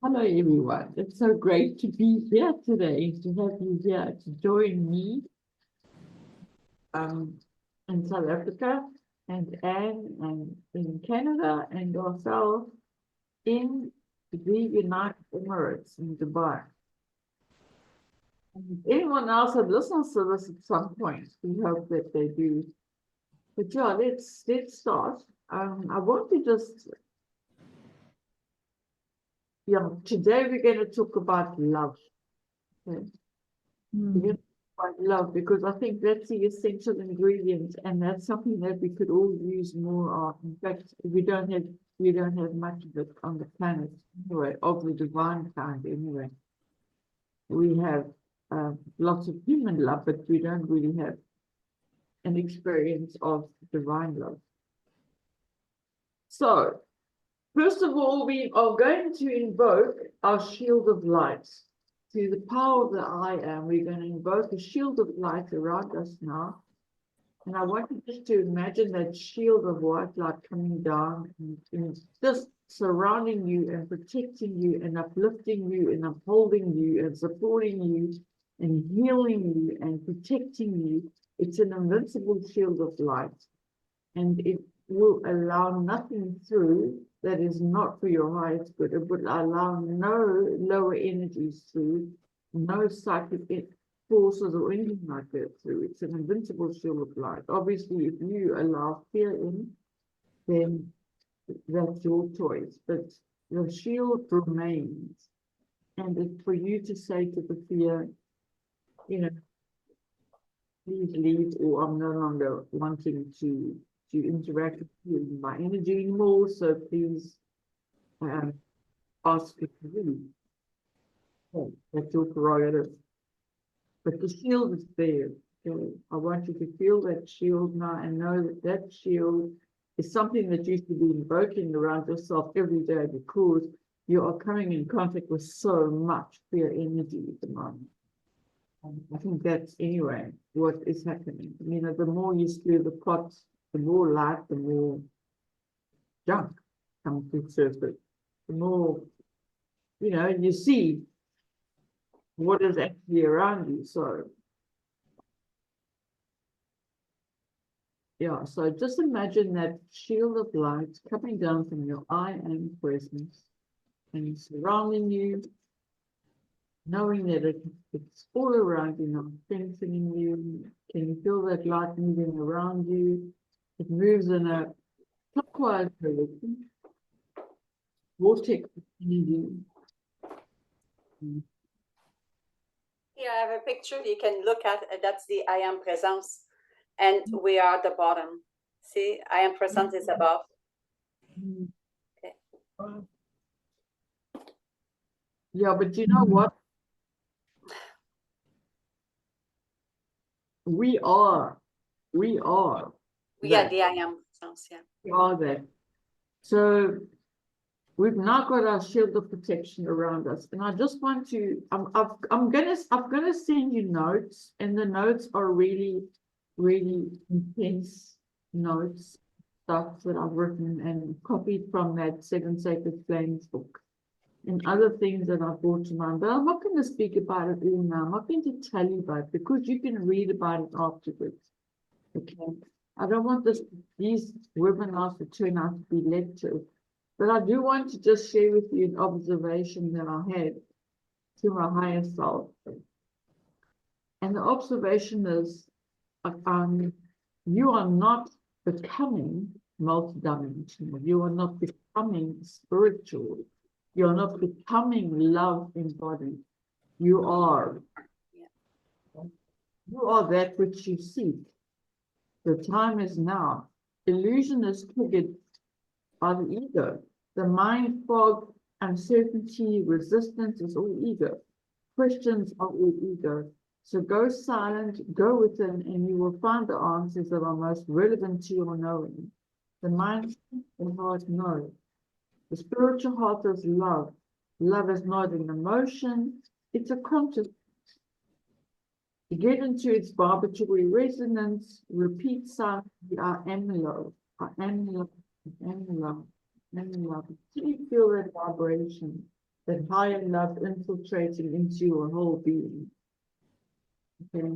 Hello, everyone. It's so great to be here today, to have you here to join me in South Africa, and Anne and in Canada, and ourselves in the United Emirates in Dubai. And if anyone else that listens to this at some point, we hope that they do. But yeah, let's start. I want to just today we're going to talk about love. Okay? We're going to talk about love because I think that's the essential ingredient, and that's something that we could all use more of. In fact, we don't have much of it on the planet anyway, of the divine kind anyway. We have lots of human love, but we don't really have an experience of divine love. So, first of all, we are going to invoke our shield of light. Through the power of the I Am, we're going to invoke a shield of light around us now. And I want you just to imagine that shield of white light coming down and just surrounding you and protecting you and uplifting you and upholding you and supporting you and healing you and protecting you. It's an invincible shield of light, and it will allow nothing through that is not for your highest good. It would allow no lower energies through, no psychic forces or anything like that through. It's an invincible shield of light. Obviously, if you allow fear in, then that's your choice. But the shield remains. And it's for you to say to the fear, please leave, or I'm no longer wanting to interact with you in my energy anymore, so please ask it to leave. Okay, that's your prerogative. But the shield is there. Okay? I want you to feel that shield now and know that that shield is something that you should be invoking around yourself every day, because you are coming in contact with so much fear energy at the moment. I think that's anyway what is happening. The more you stir the pot, the more light, the more junk comes to the surface. The more, you see what is actually around you. So, yeah, so just imagine that shield of light coming down from your I Am presence and surrounding you, knowing that it's all around you, not strengthening you. Can you feel that light moving around you? It moves in a clockwise direction. Vortex energy. Here I have a picture you can look at. That's the I Am presence, and we are at the bottom. See, I Am presence is above. Okay. Yeah, but you know what? We are the I Am presence, yeah. We are that. So we've now got our shield of protection around us, and I just want to. I'm gonna send you notes, and the notes are really, really intense notes, stuff that I've written and copied from that Seven Sacred Flames book, and other things that I've brought to mind. But I'm not going to speak about it all now. I'm not going to tell you about it because you can read about it afterwards. Okay. I don't want these webinars to turn out to be lectures, but I do want to just share with you an observation that I had to my higher self. And the observation is, you are not becoming multidimensional. You are not becoming spiritual. You are not becoming love embodied. You are. You are that which you seek. The time is now. Illusion is triggered by the ego. The mind fog, uncertainty, resistance is all ego. Questions are all ego. So go silent, go within, and you will find the answers that are most relevant to your knowing. The mind and heart know. The spiritual heart is love. Love is not an emotion, it's a consciousness. To get into its vibratory resonance, repeat silently, I am love, I am love, I am love, I am love. Until you feel that vibration that higher love infiltrating into your whole being. Okay.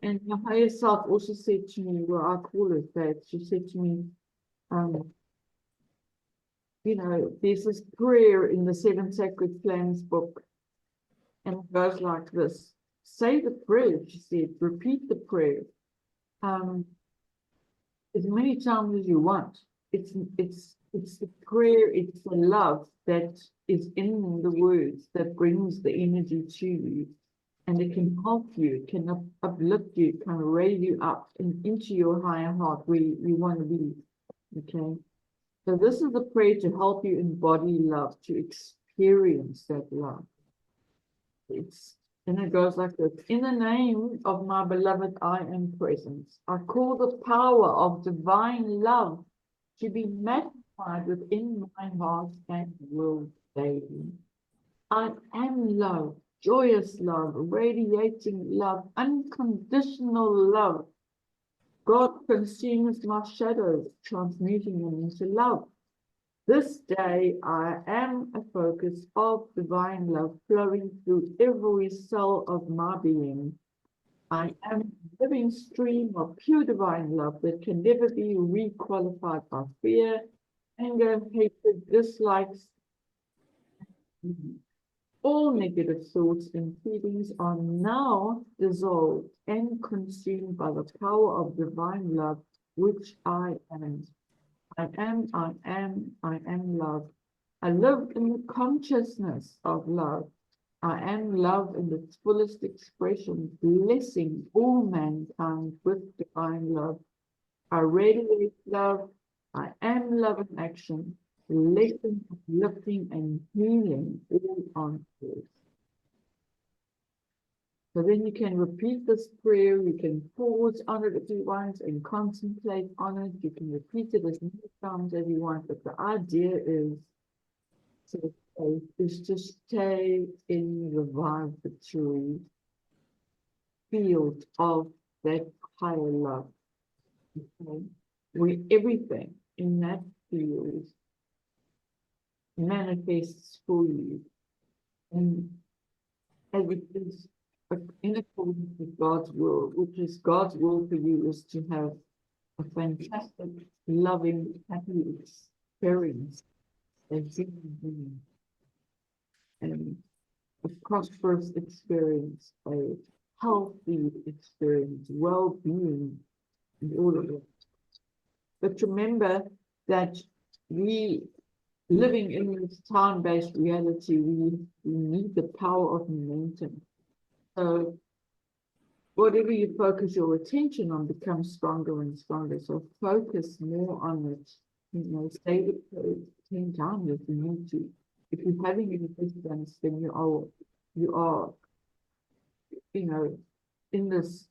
And my higher self also said to me, well, I call her Faith, she said to me, you know, there's this prayer in the Seven Sacred Flames book, and it goes like this. Say the prayer, she said, repeat the prayer as many times as you want. It's the prayer, it's the love that is in the words that brings the energy to you. And it can help you, it can uplift you, it can raise you up into your higher heart where you want to be. Okay. So this is the prayer to help you embody love, to experience that love. And it goes like this. In the name of my beloved I am presence, I call the power of divine love to be magnified within my heart and world daily. I am love, joyous love, radiating love, unconditional love. God consumes my shadows, transmuting them into love. This day I am a focus of divine love flowing through every cell of my being. I am a living stream of pure divine love that can never be requalified by fear, anger, hatred, dislikes. All negative thoughts and feelings are now dissolved and consumed by the power of divine love, which I am. I am love. I live in the consciousness of love. I am love in its fullest expression, blessing all mankind with divine love. I radiate love. I am love in action, blessing, uplifting, and healing all on earth. So then you can repeat this prayer, you can pause on it if you want and contemplate on it. You can repeat it as many times as you want, but the idea is to stay in the vibratory field of that higher love. Okay? Where everything in that field manifests for you. And as it is in accordance with God's will, which is God's will for you is to have a fantastic, loving, happy experience as human being, and a prosperous experience, a healthy experience, well-being, and all of it. But remember that we living in this time-based reality, we need the power of momentum. So whatever you focus your attention on becomes stronger and stronger. So focus more on it. You know, say the prayer 10 times if you need to. If you're having any distance, then you are, you know, in this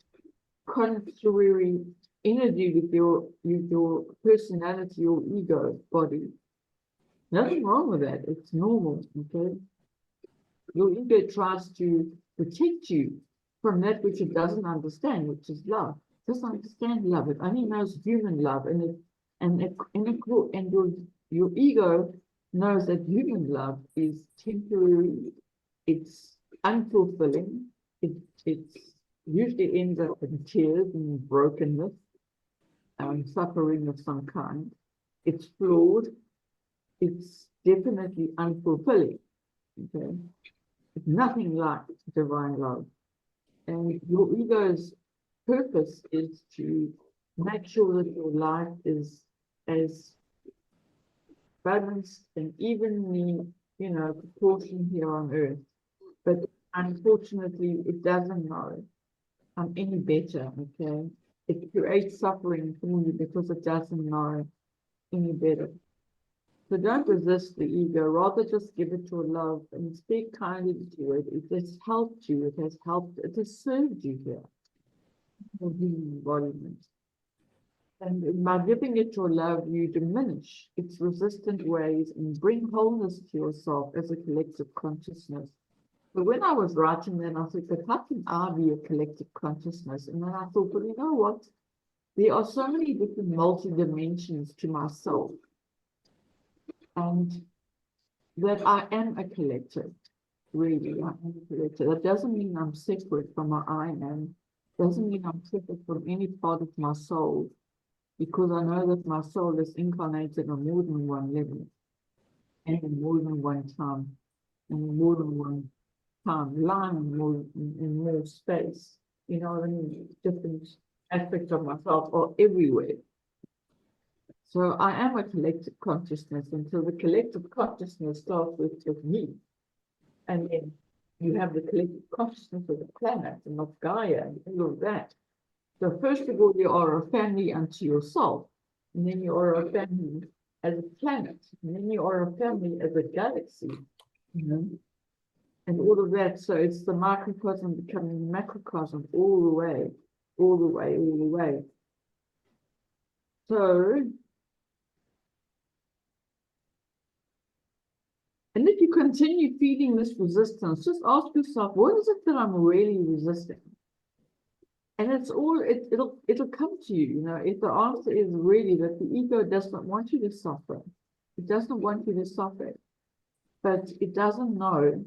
contrary energy with your personality, your ego body. Nothing wrong with that. It's normal, okay? Your ego tries to protect you from that which it doesn't understand, which is love. It doesn't understand love. It only knows human love, and your ego knows that human love is temporary. It's unfulfilling. It's usually ends up in tears and brokenness and suffering of some kind. It's flawed. It's definitely unfulfilling. Okay, it's nothing like divine love. And your ego's purpose is to make sure that your life is as balanced and evenly, you know, proportioned here on earth. But unfortunately, it doesn't know any better, okay? It creates suffering for you because it doesn't know any better. So don't resist the ego, rather just give it your love and speak kindly to it. It has helped you, it has served you here for the embodiment. And by giving it your love, you diminish its resistant ways and bring wholeness to yourself as a collective consciousness. But when I was writing that, I thought, but how can I be a collective consciousness? And then I thought, well, you know what? There are so many different multi-dimensions to myself. And that I am a collective. Really, I am a collective. That doesn't mean I'm separate from my I am. Doesn't mean I'm separate from any part of my soul, because I know that my soul is incarnated on more than one level, and in more than one time, and more than one timeline, and more in more space. You know what I mean? Different aspects of myself are everywhere. So I am a collective consciousness until the collective consciousness starts with me. And then you have the collective consciousness of the planet and of Gaia and all of that. So first of all, you are a family unto yourself. And then you are a family as a planet. And then you are a family as a galaxy. You know? And all of that. So it's the microcosm becoming macrocosm all the way, all the way, all the way. So, and if you continue feeling this resistance, just ask yourself, what is it that I'm really resisting? And it's all, it'll come to you, you know, if the answer is really that the ego does not want you to suffer. It doesn't want you to suffer, but it doesn't know,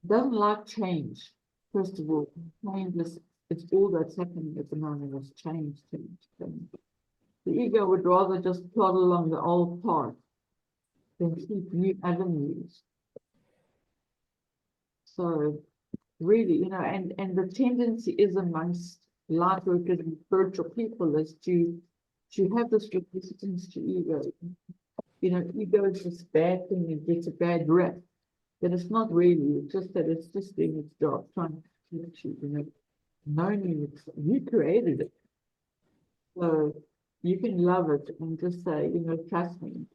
doesn't like change. First of all, change is, it's all that's happening at the moment is change. The ego would rather just plod along the old path than keep new avenues. So really, you know, and the tendency is amongst light workers and spiritual people is to have this resistance to ego. You know, ego is this bad thing and gets a bad rep. But it's not really, it's just that it's just doing its job, trying to teach you, you know, knowing you created it. So you can love it and just say, you know, trust me.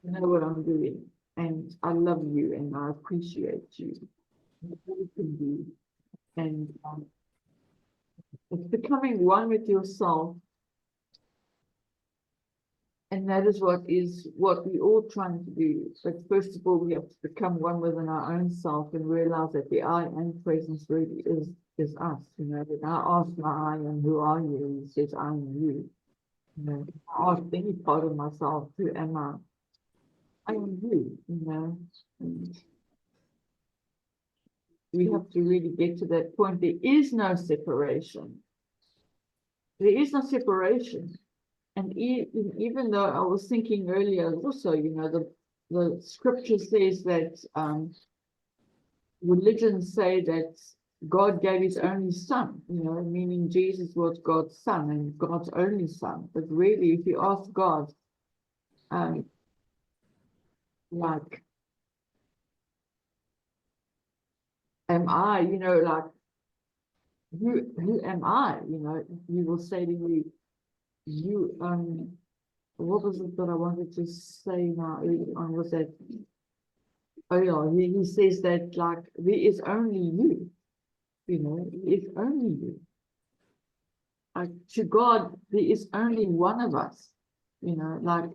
You know what I'm doing, and I love you, and I appreciate you. You can do, and it's becoming one with yourself, and that is what we're all trying to do. But first of all, we have to become one within our own self and realize that the I am presence really is us. You know, when I ask my I am, who are you? And he says, I am you. You know, I ask any part of myself, who am I? I am you, you know. And we have to really get to that point. There is no separation. There is no separation. And even though I was thinking earlier also, you know, the scripture says that religions say that God gave his only son, you know, meaning Jesus was God's son and God's only son. But really, if you ask God, like, am I, you know, like, who am I? You know, he will say to you, what was it that I wanted to say now early on was that, oh yeah, he says that like, there is only you know, there is only you. To God, there is only one of us, you know, like,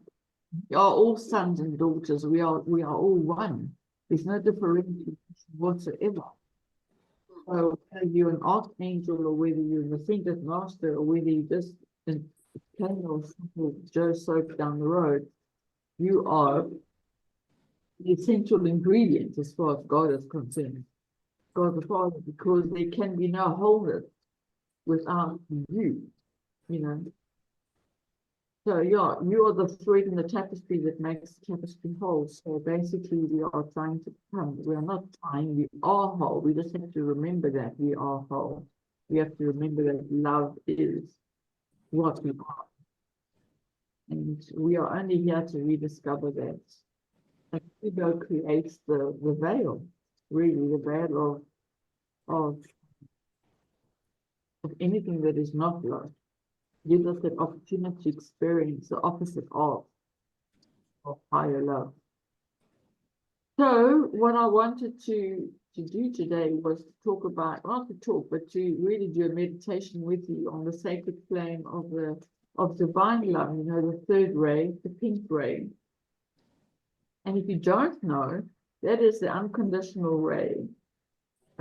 we are all sons and daughters, we are all one. There's no differentiation whatsoever. So whether you're an archangel or whether you're an ascended master or whether you just a plain or simple Joe soap down the road, you are the essential ingredient as far as God is concerned. God the Father, because there can be no wholeness without you, you know. So yeah, you are the thread in the tapestry that makes the tapestry whole. So basically we are trying to become, we are not trying, we are whole. We just have to remember that we are whole. We have to remember that love is what we are. And we are only here to rediscover that. And ego creates the veil, really the veil of anything that is not love. Gives us that opportunity to experience the opposite of higher love. So what I wanted to do today was to talk about, not to talk, but to really do a meditation with you on the sacred flame of divine love, you know, the third ray, the pink ray. And if you don't know, that is the unconditional ray,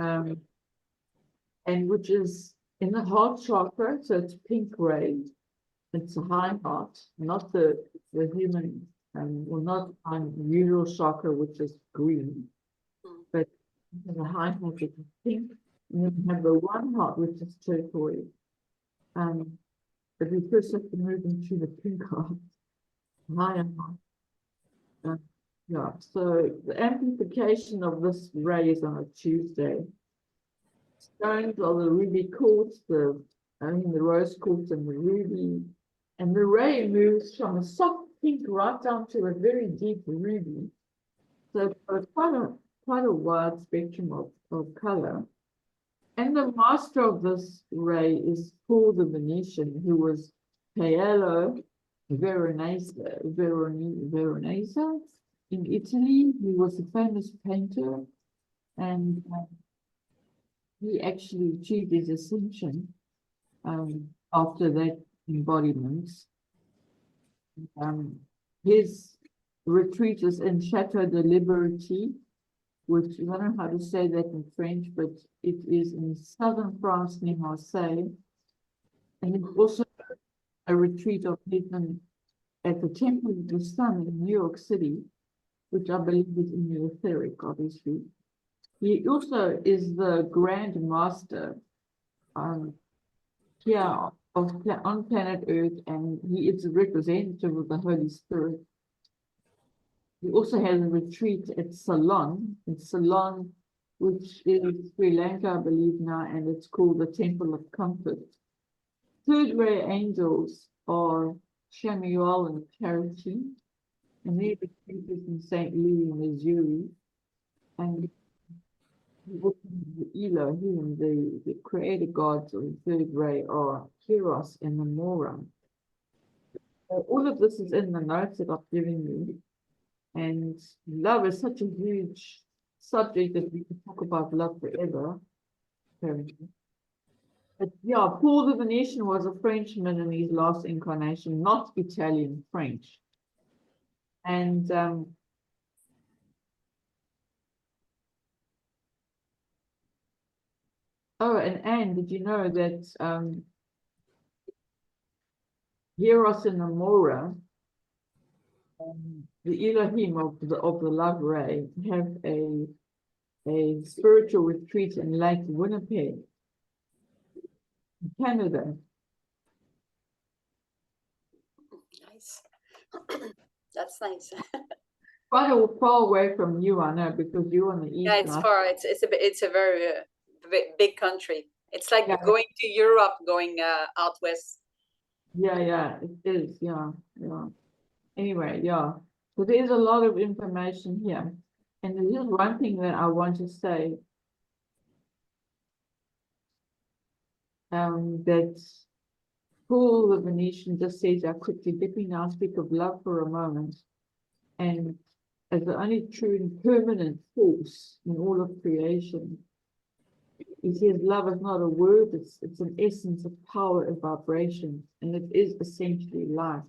and which is in the heart chakra, so it's pink ray. It's a high heart, not the human well, not unusual chakra, which is green, but the high heart, which is pink, and then you have the one heart, which is turquoise. But we first have to move into the pink heart, higher heart. Yeah, so the amplification of this ray is on a Tuesday. Stones are the ruby quartz, the rose quartz and the ruby. And the ray moves from a soft pink right down to a very deep ruby. So it's quite a wide spectrum of color. And the master of this ray is Paul the Venetian, who was Paolo Veronese in Italy. He was a famous painter, and he actually achieved his ascension after that embodiment. His retreat is in Chateau de Liberty, which I don't know how to say that in French, but it is in southern France near Marseille. And it's also a retreat of hidden at the Temple of the Sun in New York City, which I believe is in the etheric, obviously. He also is the Grand Master here on planet Earth, and he is a representative of the Holy Spirit. He also has a retreat at Ceylon, which is Sri Lanka, I believe now, and it's called the Temple of Comfort. Third ray angels are Samuel and Charity, and their retreat is in St. Louis, Missouri. And the Elohim, the creator gods of the third ray, are Keros and Namora. All of this is in the notes that I've given you. And love is such a huge subject that we could talk about love forever, apparently. But yeah, Paul the Venetian was a Frenchman in his last incarnation, not Italian, French. And oh, and Anne, did you know that Eros and Amora, the Elohim of the love ray, have a spiritual retreat in Lake Winnipeg, Canada. Nice. That's nice. Quite a far away from you, I know, because you're on the east. Yeah, it's far. It's a very big country. It's like going to Europe, going out west. Yeah, it is. Yeah. Anyway, yeah. So there's a lot of information here. And there's one thing that I want to say, that Paul the Venetian just says, I quickly dipping now speak of love for a moment. And as the only true and permanent force in all of creation, he says love is not a word, it's an essence of power and vibration, and it is essentially life.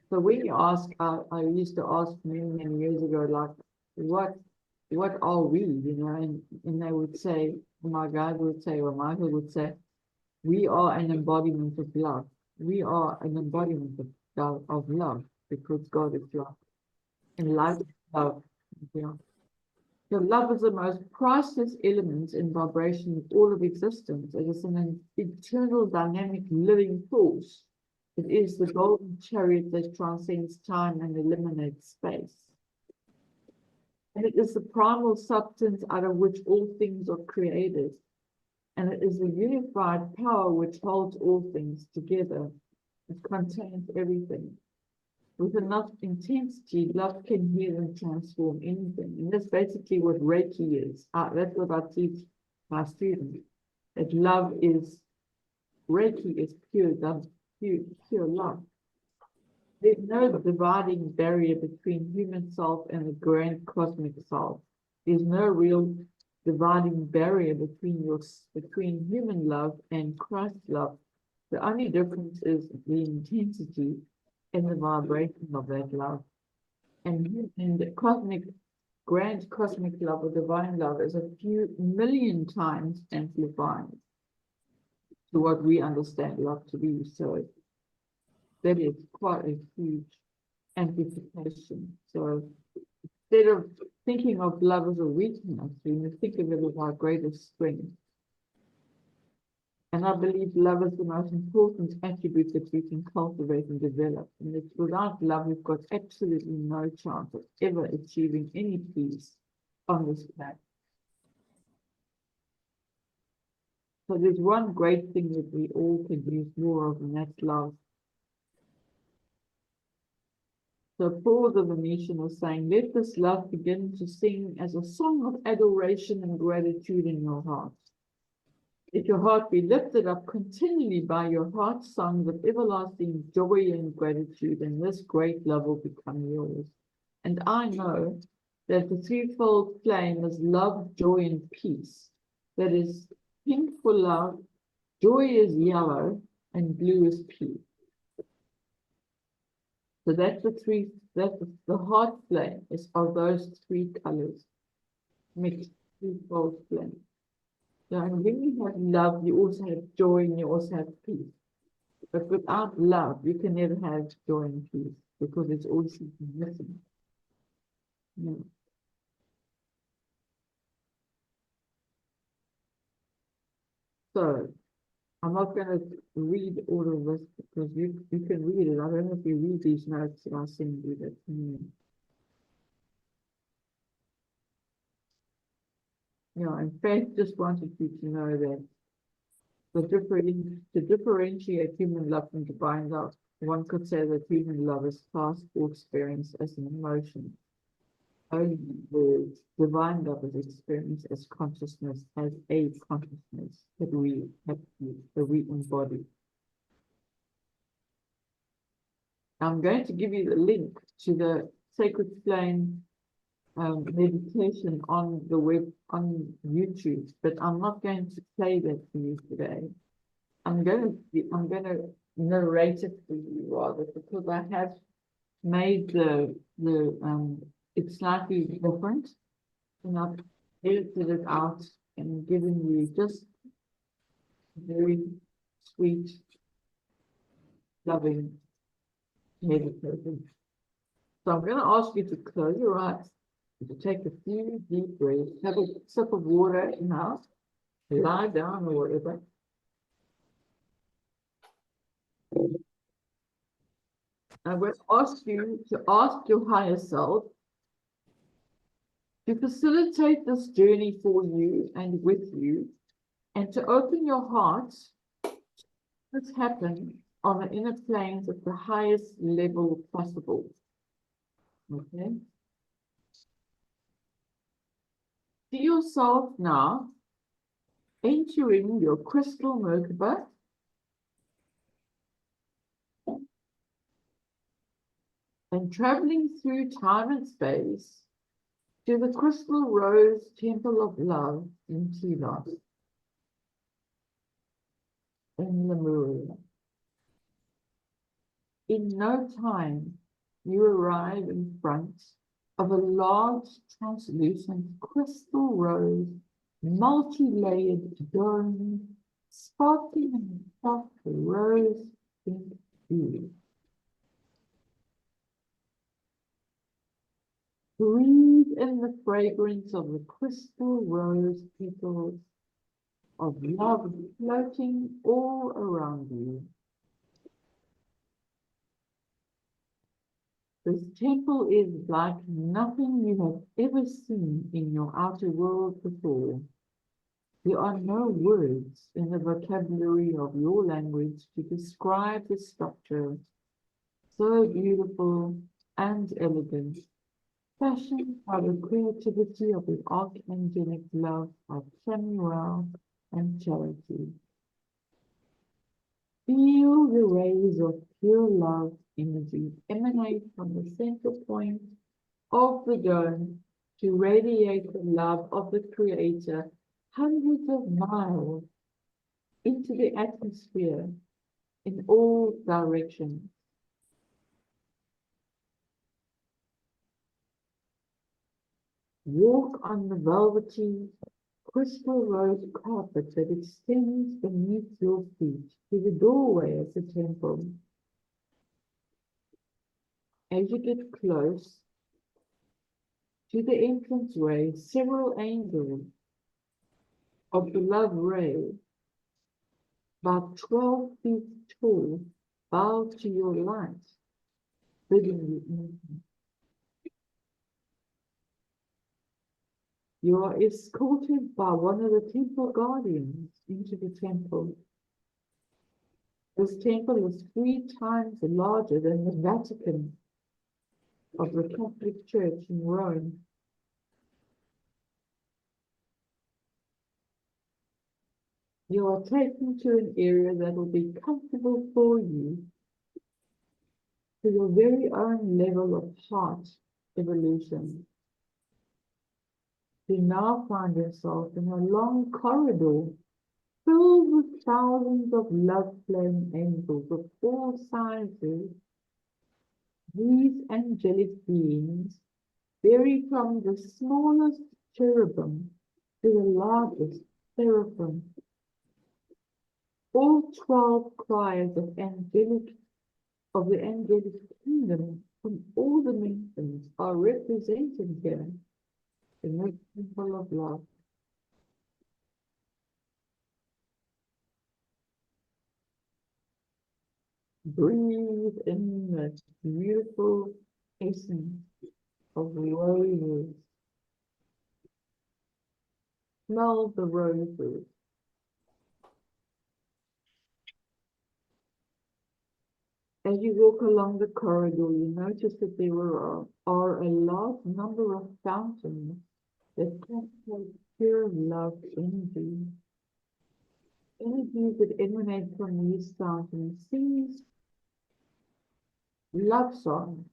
So when you ask, I used to ask many years ago, like, what are we, and they would say, my guide would say, or Michael would say, we are an embodiment of love. We are an embodiment of love, because God is love. And life is love. Yeah. So love is the most priceless element in vibration of all of existence. It is an eternal, dynamic, living force. It is the golden chariot that transcends time and eliminates space. And it is the primal substance out of which all things are created. And it is the unified power which holds all things together. It contains everything. With enough intensity, love can heal and transform anything. And that's basically what Reiki is. That's what I teach my students. That love is, Reiki is pure love, pure love. There's no dividing barrier between human self and the grand cosmic self. There's no real dividing barrier between human love and Christ love. The only difference is the intensity and the vibration of that love. And the grand cosmic love or divine love is a few million times amplified to what we understand love to be. So that is quite a huge amplification. So instead of thinking of love as a weakness, we think of it as our greatest strength. And I believe love is the most important attribute that we can cultivate and develop. And it's without love, we've got absolutely no chance of ever achieving any peace on this planet. So there's one great thing that we all could use more of, and that's love. So Paul the Venetian was saying, let this love begin to sing as a song of adoration and gratitude in your heart. Let your heart be lifted up continually by your heart's songs of everlasting joy and gratitude, and this great love will become yours. And I know that the threefold flame is love, joy, and peace. That is pink for love, joy is yellow, and blue is peace. So that's the heart flame is of those three colors mixed, threefold flame. So and when you have love, you also have joy and you also have peace. But without love, you can never have joy and peace because it's always missing. Yeah. So I'm not going to read all of this because you can read it. I don't know if you read these notes that I send you that. Yeah, in fact, just wanted you to know that to differentiate human love from divine love, one could say that human love is past or experienced as an emotion. Only words, divine love is experienced as consciousness, as a consciousness that we embody. I'm going to give you the link to the Sacred Flame meditation on the web, on YouTube, but I'm not going to play that for you today. I'm going to narrate it for you rather, because I have made it's slightly different, and I've edited it out and given you just very sweet, loving meditation. So I'm going to ask you to close your eyes, to take a few deep breaths, have a sip of water now, lie down or whatever. I will ask you to ask your higher self to facilitate this journey for you and with you, and to open your heart. This happens on the inner planes at the highest level possible. Okay? See yourself now entering your crystal Merkaba and traveling through time and space to the Crystal Rose Temple of Love in Telos, in Lemuria. In no time, you arrive in front of a large, translucent crystal rose, multi-layered dome, sparkling in soft rose pink dew. Breathe in the fragrance of the crystal rose petals of love floating all around you. This temple is like nothing you have ever seen in your outer world before. There are no words in the vocabulary of your language to describe the structure, so beautiful and elegant, fashioned by the creativity of the archangelic love of Samuel and Charity. Feel the rays of pure love energy emanate from the center point of the dome to radiate the love of the Creator hundreds of miles into the atmosphere in all directions. Walk on the velvety crystal rose carpet that extends beneath your feet to the doorway of the temple. As you get close to the entranceway, several angels of the love ray, about 12 feet tall, bow to your light, bidding you enter. You are escorted by one of the temple guardians into the temple. This temple is 3 times larger than the Vatican of the Catholic Church in Rome. You are taken to an area that will be comfortable for you to your very own level of heart evolution. You now find yourself in a long corridor filled with thousands of love-flame angels of all sizes. These angelic beings vary from the smallest cherubim to the largest seraphim. All 12 choirs of the angelic kingdom from all dimensions are represented here in the temple of love. Breathe in that beautiful essence of roses. Smell the roses. As you walk along the corridor, you notice that there are a large number of fountains that capture pure love energy. Energies that emanate from these fountains sings love songs,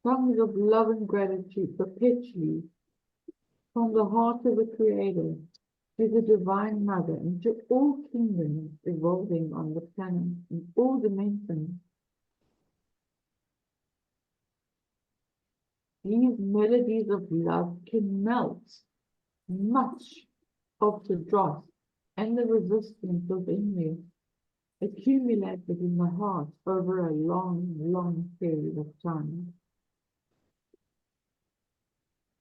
songs of love and gratitude perpetually from the heart of the Creator to the Divine Mother and to all kingdoms evolving on the planet in all dimensions. These melodies of love can melt much of the dross and the resistance of envy accumulated in the heart over a long, long period of time.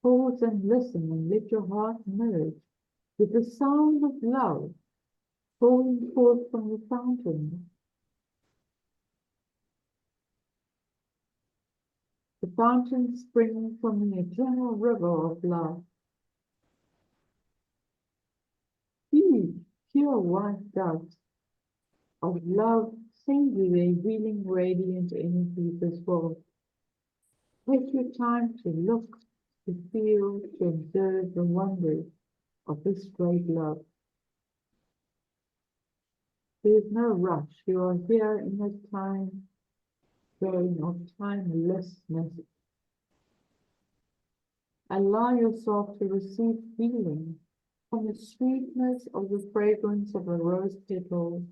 Pause and listen and let your heart merge with the sound of love pouring forth from the fountain. The fountain springs from the eternal river of love. Huge, pure white doves of love send you their healing, radiant energies as well. Take your time to look, to feel, to observe the wonders of this great love. There is no rush. You are here in a time zone of timelessness. Allow yourself to receive healing from the sweetness of the fragrance of a rose petal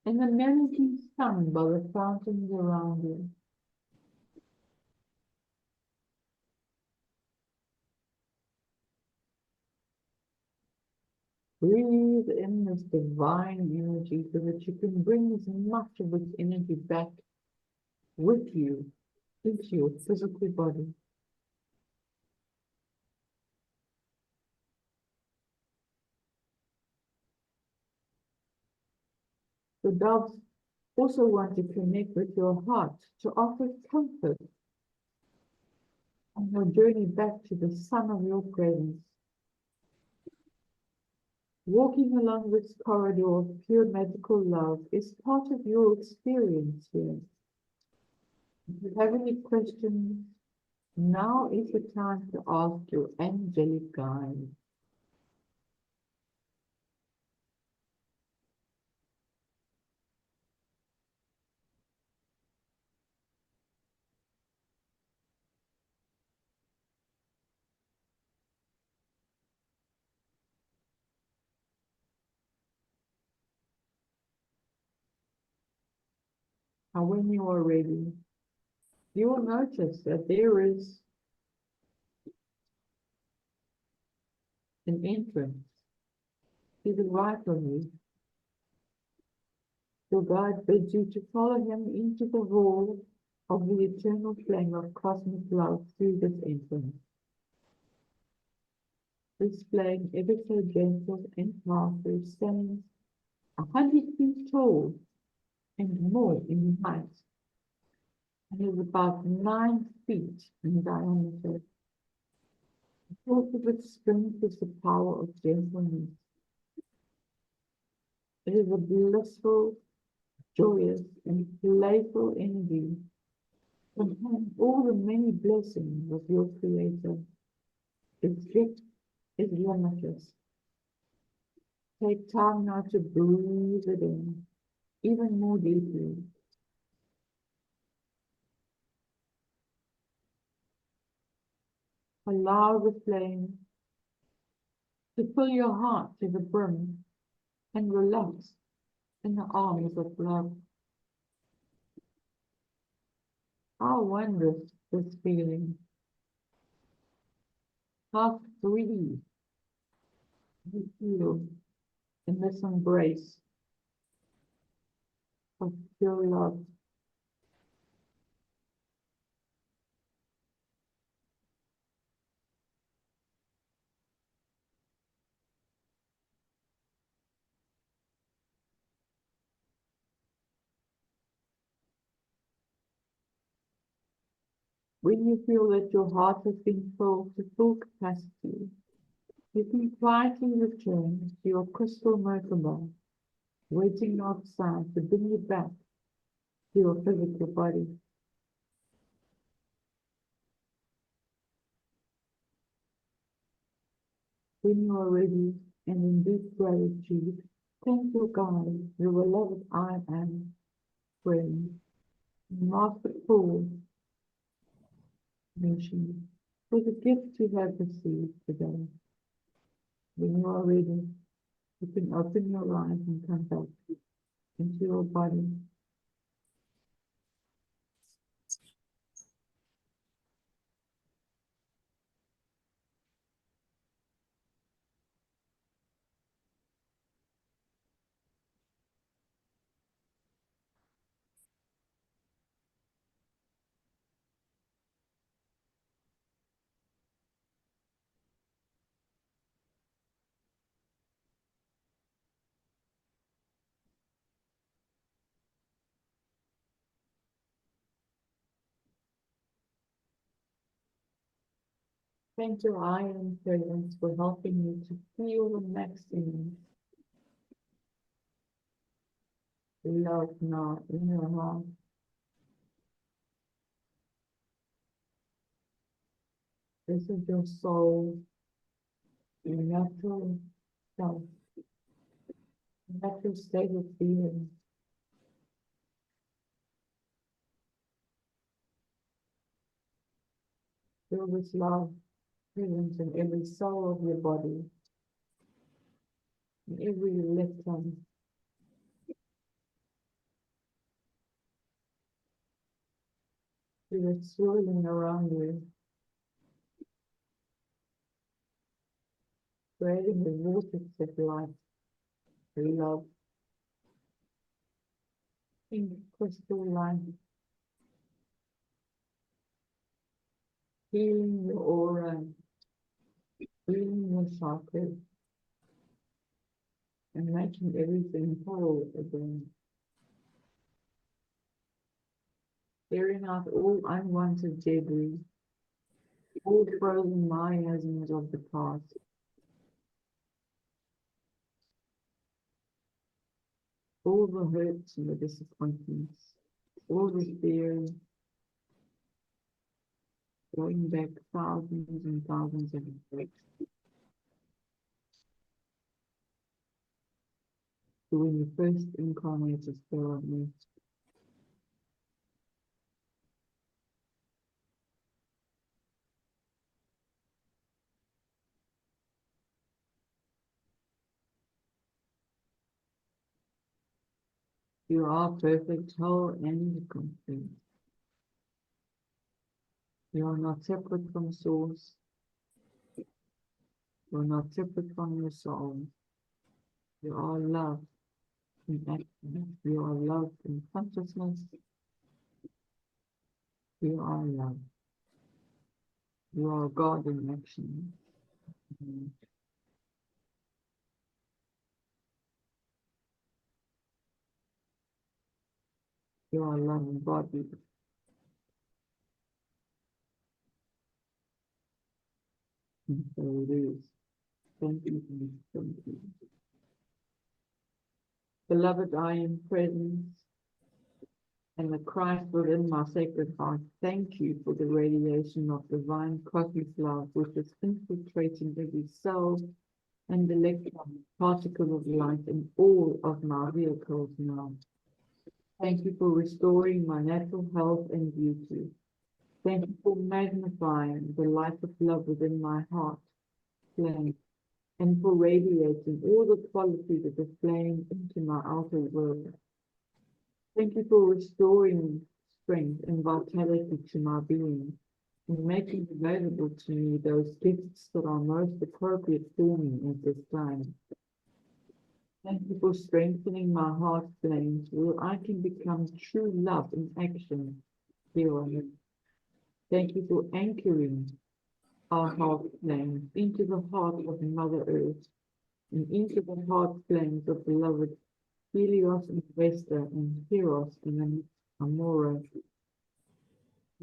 and the melody sung by the fountains around you. Breathe in this divine energy so that you can bring as much of its energy back with you into your physical body. The doves also want to connect with your heart to offer comfort on your journey back to the sun of your presence. Walking along this corridor of pure magical love is part of your experience here. If you have any questions, now is the time to ask your angelic guide. And when you are ready, you will notice that there is an entrance to the right of you. Your guide bids you to follow him into the hall of the eternal flame of cosmic love through this influence. This flame, ever so gentle and powerful, stands 100 feet tall and more in height, and is about 9 feet in diameter. The force of its strength is the power of gentleness. It is a blissful, joyous, and playful energy, containing all the many blessings of your Creator. Its gift is limitless. Take time now to breathe it in, even more deeply. Allow the flame to fill your heart to the brim and relax in the arms of love. How wondrous this feeling. How free you feel in this embrace of pure love. When you feel that your heart has been filled to full capacity, you can quietly return to your crystal motorbike, waiting outside to bring you back to your physical body. When you are ready and in deep gratitude, thank your guide, your beloved I am friend, Master Paul mentioned, for the gift you have received today. When you are ready, you can open your eyes and come back into your body. Thank your I am presence for helping you to feel the maximum love now in your heart. This is your soul, your natural self, natural state of being. Feel this love present in every cell of your body, in every electron. Feel it swirling around you, creating the vortex of light, love, in crystal light, healing your aura, healing your chakras, and making everything whole again. Clearing out all unwanted debris, all frozen miasms of the past. All the hurts and the disappointments, all the fears, going back thousands and thousands of years to when you first incarnated for me. You are perfect, whole, and complete. You are not separate from source. You are not separate from your soul. You are love in action. You are love in consciousness. You are love. You are God in action. You are love embodied. And so it is. Thank you. Thank you. Beloved, I am presence and the Christ within my sacred heart. Thank you for the radiation of divine cosmic love, which is infiltrating every cell and electron, particle of light in all of my vehicles now. Thank you for restoring my natural health and beauty. Thank you for magnifying the light of love within my heart flame, and for radiating all the qualities of the flame into my outer world. Thank you for restoring strength and vitality to my being, and making available to me those gifts that are most appropriate for me at this time. Thank you for strengthening my heart flames, where I can become true love in action here on earth. Thank you for anchoring our heart flames into the heart of Mother Earth, and into the heart flames of beloved Helios and Vesta and Eros and Amora.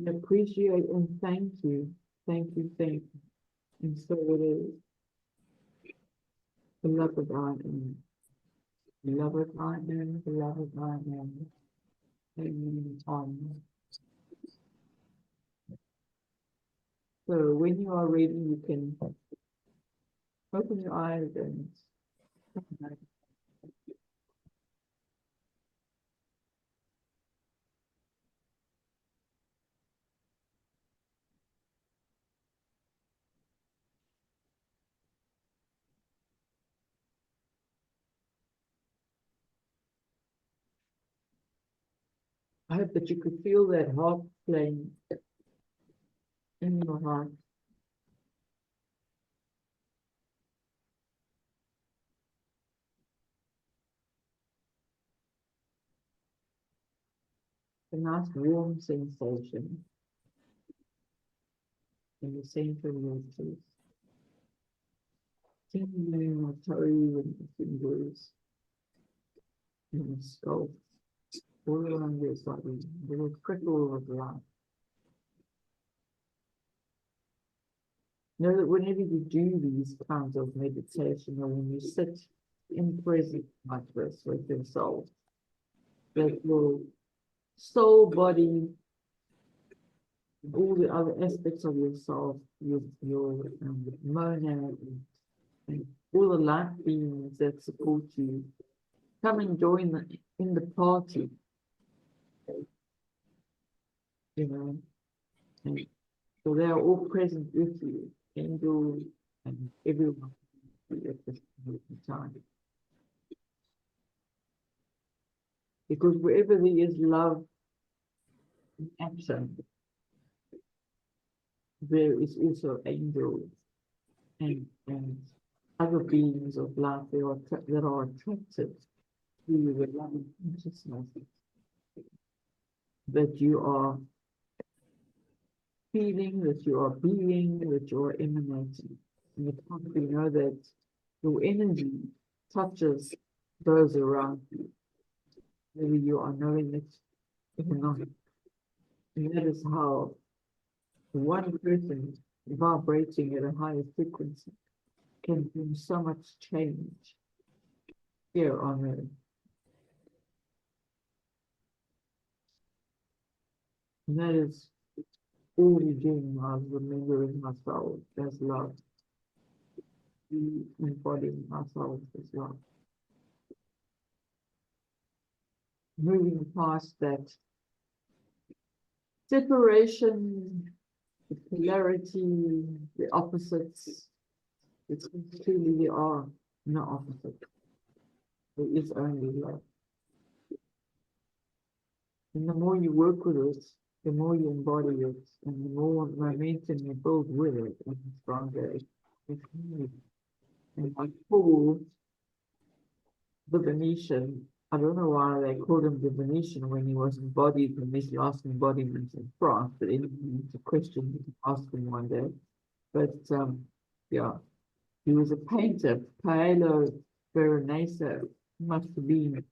I appreciate and thank you. Thank you, thank you. And so it is. Beloved I am. Beloved I am. Beloved I am. Amen. Amen. So when you are ready, you can open your eyes and I hope that you could feel that heart flame in your heart. A nice warm sensation in the center of your chest. Tingling your toe and the fingers and the skull, all around your body, a little trickle of light. Know that whenever you do these kinds of meditation, or when you sit in presence like this with yourself, that your soul, body, all the other aspects of yourself, your monad, and all the light beings that support you, come and join in the party, you know, and so they are all present with you, angels and everyone at this time. Because wherever there is love in action, there is also angels and other beings of life that are attracted to the loving consciousness that you are feeling, that you are being, that you are emanating. And we know that your energy touches those around you, whether you are knowing it or not. And that is how one person vibrating at a higher frequency can bring so much change here on earth. And that is all we're doing now, remembering ourselves as love, embodying ourselves as love. Moving past that separation, the polarity, the opposites. It's truly there are no opposite. There is only love. And the more you work with it, the more you embody it, and the more momentum you build with it, and the stronger it becomes. And like Paul, the Venetian I don't know why they called him the Venetian when he was embodied in his last embodiment in France, but anyway, it's a question you can ask him one day. But yeah, he was a painter, Paolo Veronese, must have been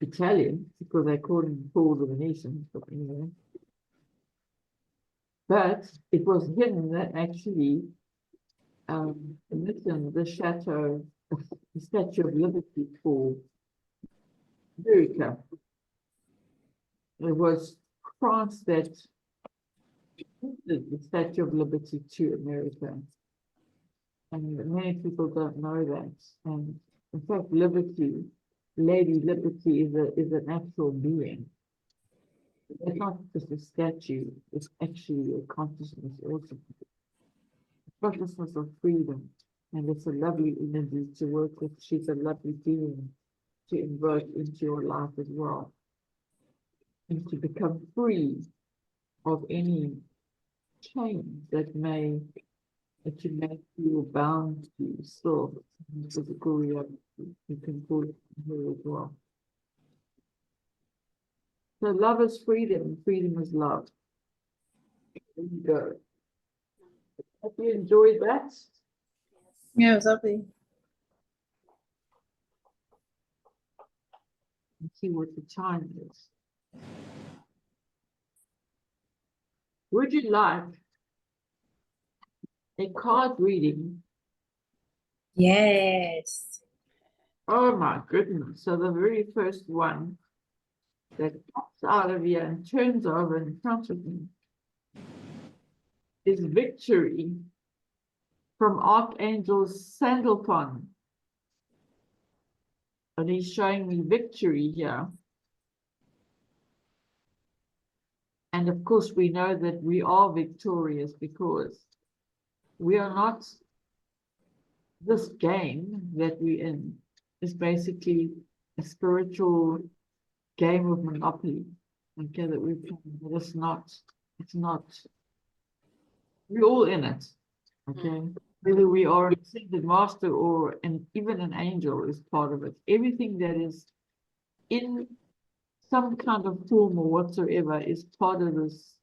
Italian because they called him Paul the Venetian, but anyway. But it was him that actually commissioned the Statue of Liberty for America. It was France that did the Statue of Liberty to America. And many people don't know that. And in fact, Liberty, Lady Liberty is an actual being. It's not just a statue, it's actually a consciousness also. Consciousness of freedom. And it's a lovely energy to work with. She's a lovely being to invite into your life as well. And to become free of any chain that you may feel bound to still in physical reality. You can pull it from here as well. So love is freedom, freedom is love. There you go. Hope you enjoyed that. Yeah, it was lovely. Let's see what the time is. Would you like a card reading? Yes. Oh my goodness. So the very first one that pops out of here and turns over in front of me is victory from Archangel Sandalphon. And he's showing me victory here. And of course, we know that we are victorious because we are not, this game that we're in is basically a spiritual game of Monopoly. Okay, that we're playing, but it's not, we're all in it. Okay, whether we are an ascended master or even an angel is part of it. Everything that is in some kind of form or whatsoever is part of this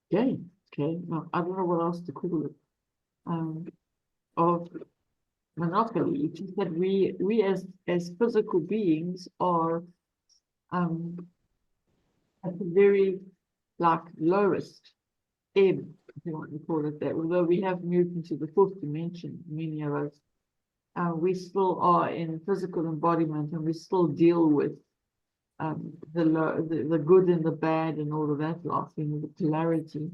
game. Okay, now I don't know what else to call it. Of Monopoly. It's just that we as physical beings are at the very lowest ebb, if you want to call it that. Although we have moved into the fourth dimension, many of us, we still are in physical embodiment, and we still deal with the good and the bad and all of that lot, the polarity.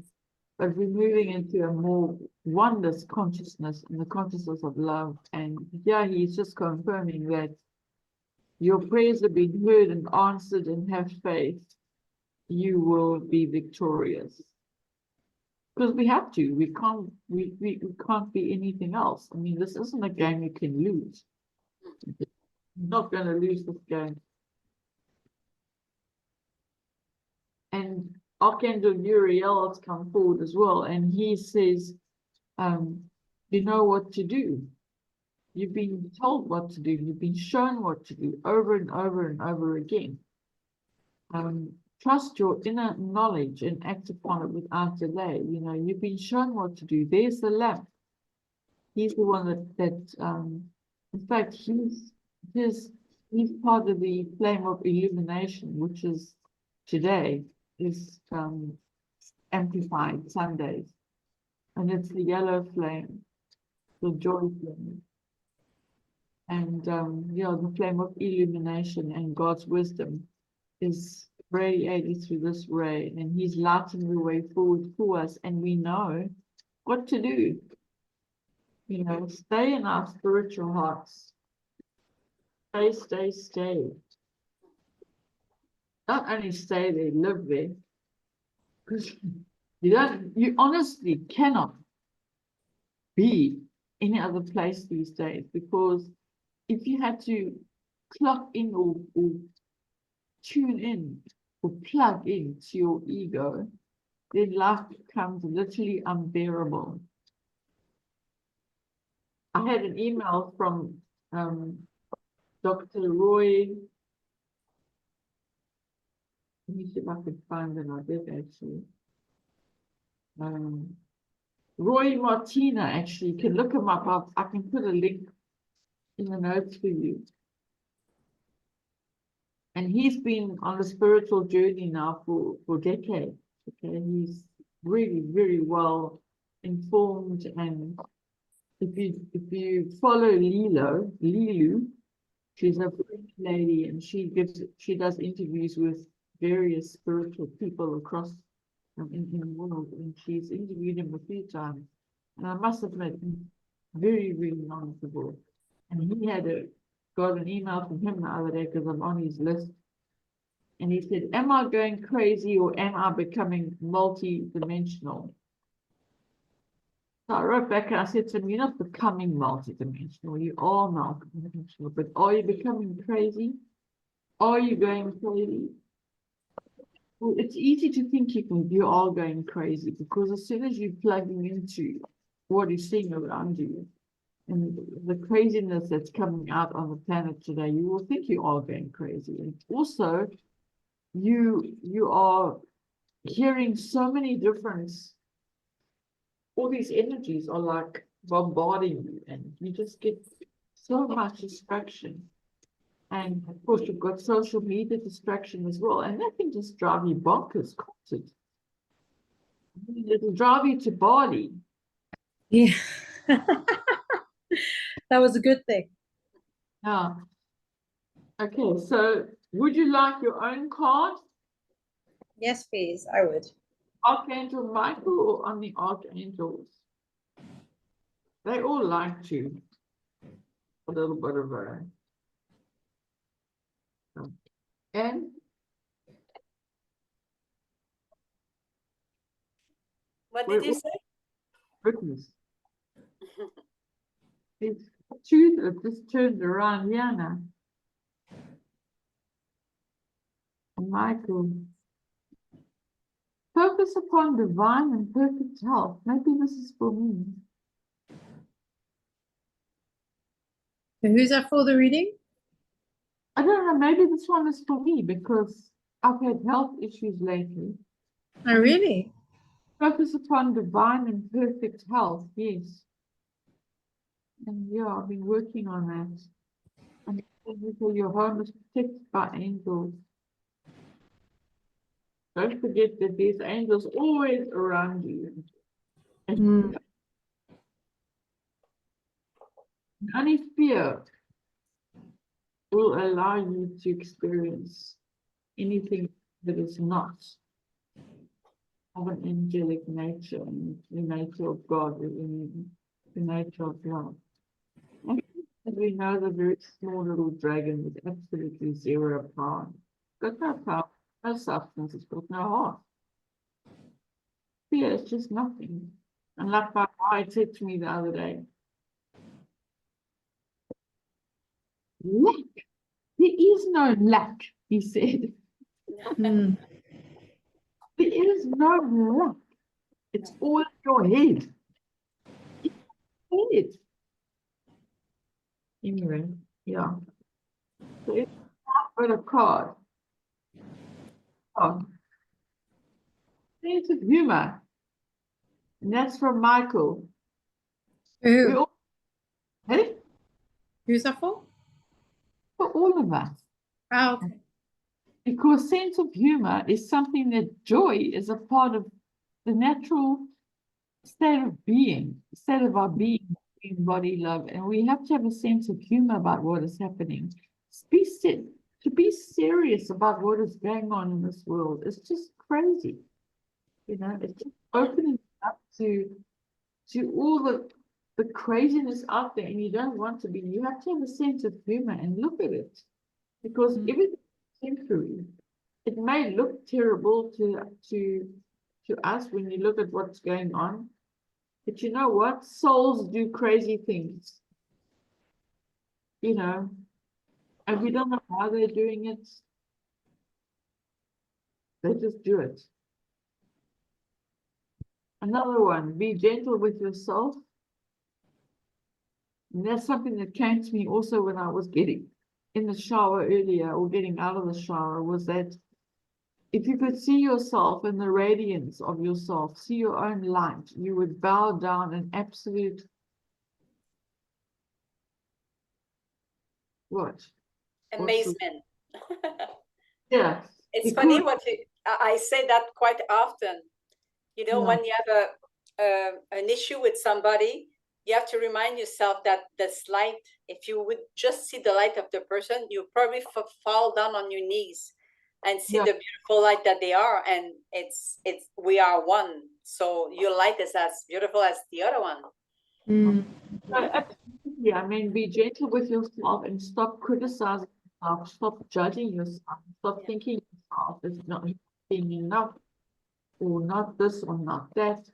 But we're moving into a more oneness consciousness, and the consciousness of love. And yeah, he's just confirming that your prayers have been heard and answered, and have faith. You will be victorious. Because we have to. We can't be anything else. I mean, this isn't a game you can lose. You're not going to lose this game. And Archangel Uriel has come forward as well, and he says, you know what to do. You've been told what to do. You've been shown what to do over and over and over again. Trust your inner knowledge and act upon it without delay. You know, you've been shown what to do. There's the lamp. He's the one that in fact, he's part of the flame of illumination, which is today is amplified Sundays. And it's the yellow flame, the joy flame. And yeah, the flame of illumination and God's wisdom is radiating through this ray, and he's lighting the way forward for us, and we know what to do. You know, stay in our spiritual hearts. Stay. Not only stay there, live there. Because you honestly cannot be any other place these days, because if you had to clock in or tune in or plug in to your ego, then life becomes literally unbearable. I had an email from Dr. Roy. Let me see if I could find it. I did actually. Roy Martina, actually, you can look him up. I can put a link in the notes for you. And he's been on a spiritual journey now for decades. Okay, he's really very well informed, and if you follow Lilu, she's a French lady, and she does interviews with various spiritual people across in the world, and she's interviewed him a few times. And I must admit, very, very knowledgeable. And he got an email from him the other day because I'm on his list. And he said, am I going crazy or am I becoming multi-dimensional? So I wrote back and I said to him, you're not becoming multi-dimensional, you are multi-dimensional, but are you becoming crazy? Are you going crazy? Well, it's easy to think you are going crazy, because as soon as you're plugging into what is seeing around you and the craziness that's coming out on the planet today, you will think you are going crazy. And also, you are hearing so many different, all these energies are like bombarding you, and you just get so much distraction. And of course, you've got social media distraction as well, and that can just drive you bonkers, can't it? I mean, it'll drive you to Bali. Yeah. That was a good thing. Yeah. Okay, so would you like your own card? Yes, please. I would. Archangel Michael or on the Archangels? They all like to a little bit of a. And What did you say? goodness. It's truth, it just turned around, Yana. Michael. Focus upon divine and perfect health. Maybe this is for me. So who's that for the reading? I don't know, maybe this one is for me because I've had health issues lately. Oh, really? Focus upon divine and perfect health, yes. And yeah, I've been working on that. And your home is protected by angels. Don't forget that there's angels always around you. Mm. Only fear will allow you to experience anything that is not of an angelic nature, and the nature of God, the nature of love. And as we know, the very small little dragon with absolutely zero power. Got no power, no substance, it's got no heart. Fear is just nothing. And like my guide said to me the other day, lack. There is no lack, he said. Mm. There is no lack. It's all in your head. Head. Anyway, yeah. So it's got a card. Oh. Sense of humor. And that's from Michael. We Who? all, hey, Who's that for? for all of us. Oh, okay. Because sense of humor is something that joy is a part of the natural state of being, state of our being, in body love. And we have to have a sense of humor about what is happening. To be serious about what is going on in this world is just crazy. You know, it's just opening up to all the craziness out there, and you don't want to be. You have to have a sense of humor and look at it, because everything is temporary. It may look terrible to us when you look at what's going on, but you know what? Souls do crazy things, you know, and we don't know how they're doing it. They just do it. Another one, be gentle with yourself. And that's something that came to me also when I was getting in the shower earlier, or getting out of the shower, was that if you could see yourself in the radiance of yourself, see your own light, you would bow down in absolute what? Amazement. Yeah. It's because- funny what I say that quite often. You know, Yeah. when you have an issue with somebody, you have to remind yourself that this light, if you would just see the light of the person, you probably fall down on your knees and see the beautiful light that they are. And we are one. So your light is as beautiful as the other one. Absolutely. I mean, be gentle with yourself and stop criticizing yourself, stop judging yourself, stop thinking yourself is not being enough, or not this or not that.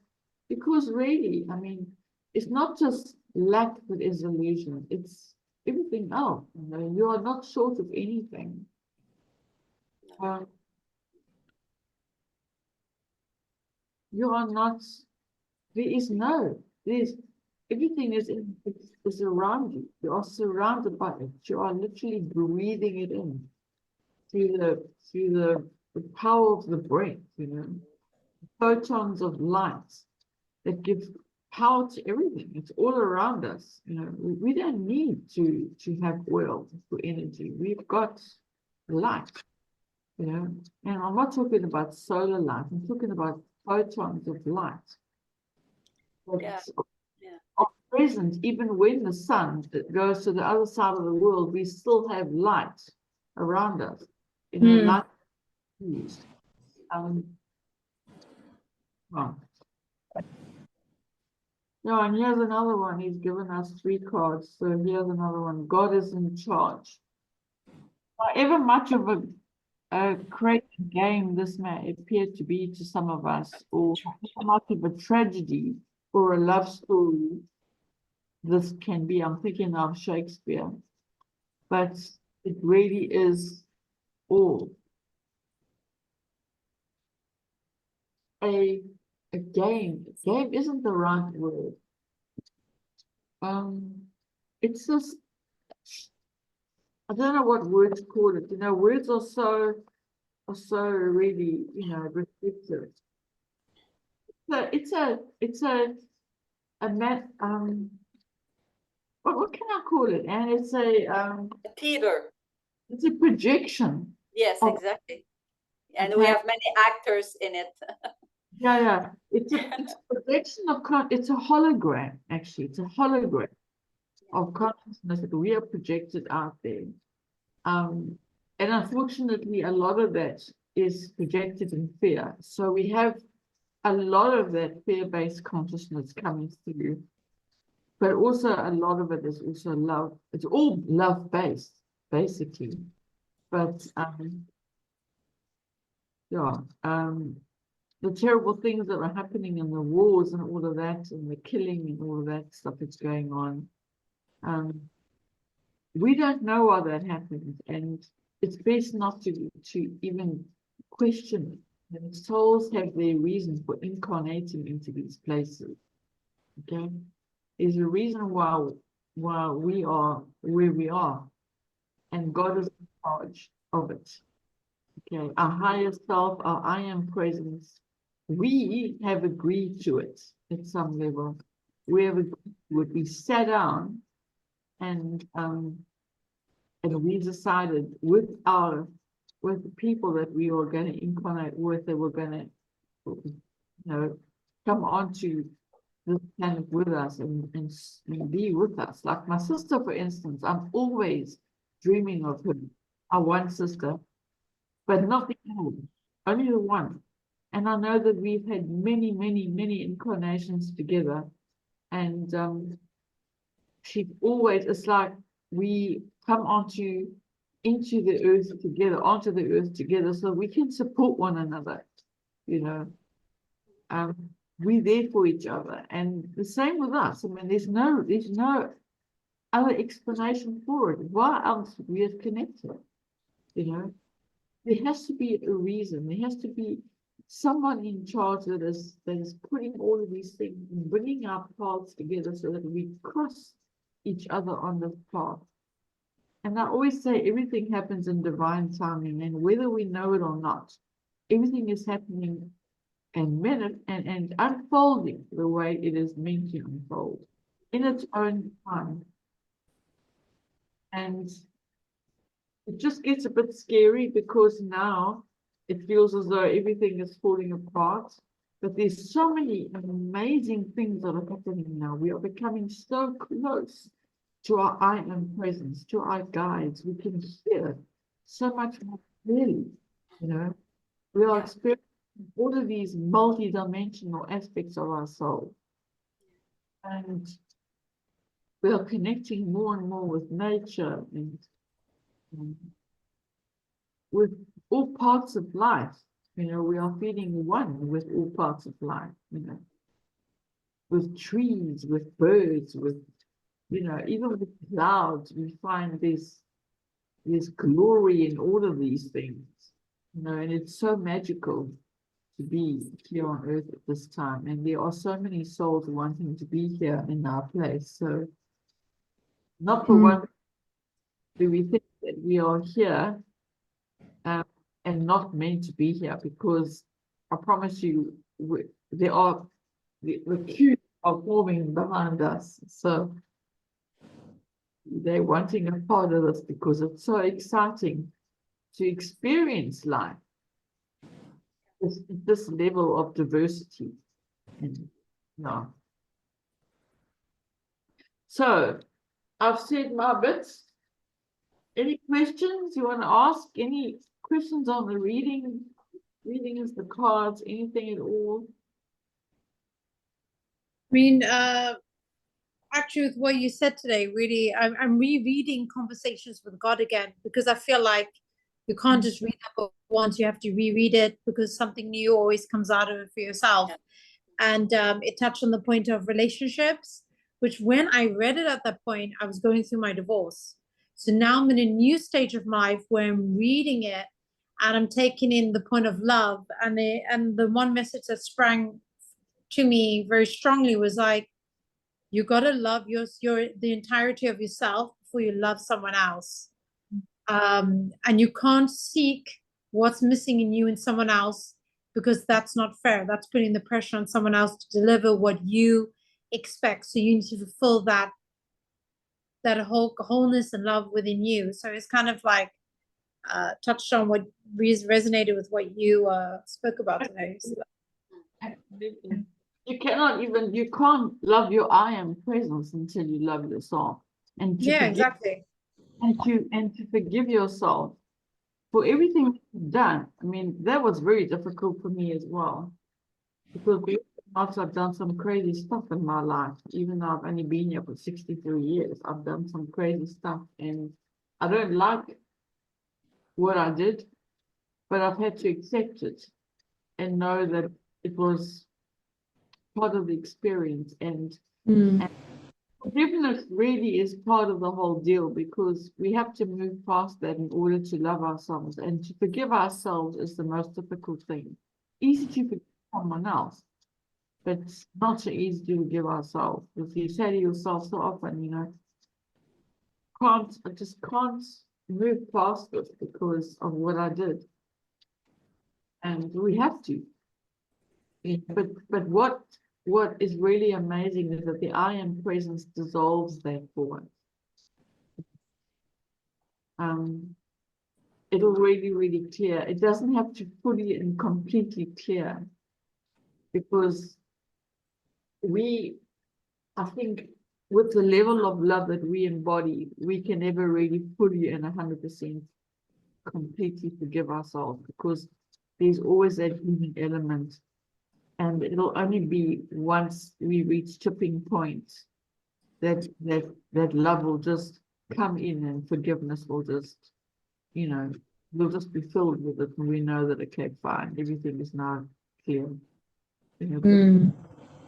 Because really, I mean, it's not just lack that is illusion, it's everything else. You know, you are not short of anything. You are not, there's everything is around you. You are surrounded by it. You are literally breathing it in through the power of the breath, you know, photons of light that give power to everything. It's all around us. You know, we don't need to have oil for energy. We've got light, you know, and I'm not talking about solar light. I'm talking about photons of light. Are present even when the sun goes to the other side of the world. We still have light around us. You know, light used. Yeah, and here's another one. He's given us 3 cards. So here's another one. God is in charge. However much of a crazy game this may appear to be to some of us, or how much of a tragedy or a love story this can be. I'm thinking of Shakespeare, but it really is all a game. Game isn't the right word. It's just, I don't know what word to call it. You know, words are so really, you know, restrictive. So it's a what can I call it? And it's a theater. It's a projection. Yes, exactly. And we have many actors in it. Yeah. It's a projection of it's a hologram, actually. It's a hologram of consciousness that we are projected out there. And unfortunately, a lot of that is projected in fear. So we have a lot of that fear-based consciousness coming through. But also a lot of it is also love. It's all love-based, basically. But the terrible things that are happening in the wars and all of that, and the killing and all of that stuff that's going on, we don't know why that happens, and it's best not to even question it. And souls have their reasons for incarnating into these places. Okay, there's a reason why we are where we are, and God is in charge of it. Okay, our higher self, our I am presence, we have agreed to it at some level. We have agreed to it. We sat down and we decided with the people that we were going to incarnate with, that were going to, come onto this planet with us and be with us. Like my sister, for instance, I'm always dreaming of her, our one sister, but not the other, only the one. And I know that we've had many, many, many incarnations together. And she always, it's like we come into the earth together, so we can support one another, we're there for each other. And the same with us. I mean, there's no other explanation for it. Why else we have connected? There has to be a reason. There has to be someone in charge that is putting all of these things and bringing our paths together so that we cross each other on this path. And I always say everything happens in divine timing, and whether we know it or not, everything is happening and unfolding the way it is meant to unfold in its own time. And it just gets a bit scary because now it feels as though everything is falling apart. But there's so many amazing things that are happening now. We are becoming so close to our I am presence, to our guides. We can hear so much more clearly, you know. We are experiencing all of these multi-dimensional aspects of our soul. And we are connecting more and more with nature and with all parts of life. You know, we are feeling one with all parts of life, you know, with trees, with birds, with, you know, even with clouds. We find this glory in all of these things, you know, and it's so magical to be here on earth at this time. And there are so many souls wanting to be here in our place. So not for one do we think that we are here and not meant to be here, because I promise you, there are the queues are forming behind us. So they're wanting a part of this because it's so exciting to experience life, this level of diversity. And, no. So I've said my bits. Any questions you want to ask? Any questions on the reading? Reading is the cards, anything at all? I mean, actually, with what you said today, really, I'm rereading Conversations with God again, because I feel like you can't just read that book once, you have to reread it because something new always comes out of it for yourself. And it touched on the point of relationships, which when I read it at that point, I was going through my divorce. So now I'm in a new stage of life where I'm reading it and I'm taking in the point of love. And the one message that sprang to me very strongly was like, you got to love the entirety of yourself before you love someone else. And you can't seek what's missing in you in someone else, because that's not fair. That's putting the pressure on someone else to deliver what you expect. So you need to fulfill that wholeness and love within you. So it's kind of like touched on what resonated with what you spoke about today. So. You can't love your I am presence until you love yourself. And Exactly. And to forgive yourself for everything you've done. I mean, that was very difficult for me as well, because I've done some crazy stuff in my life. Even though I've only been here for 63 years, I've done some crazy stuff, and I don't like what I did, but I've had to accept it and know that it was part of the experience. And forgiveness really is part of the whole deal, because we have to move past that in order to love ourselves. And to forgive ourselves is the most difficult thing. Easy to forgive someone else, but it's not so easy to forgive ourselves. Because you say to yourself so often, you know, I just can't move past this because of what I did. And we have to. Yeah, but what is really amazing is that the I am presence dissolves that for us. It'll really clear. It doesn't have to fully and completely clear, because I think with the level of love that we embody, we can never really fully and 100% completely forgive ourselves, because there's always that human element. And it'll only be once we reach tipping point that love will just come in, and forgiveness will just, you know, we'll just be filled with it, and we know that, okay, fine, everything is now clear. You know,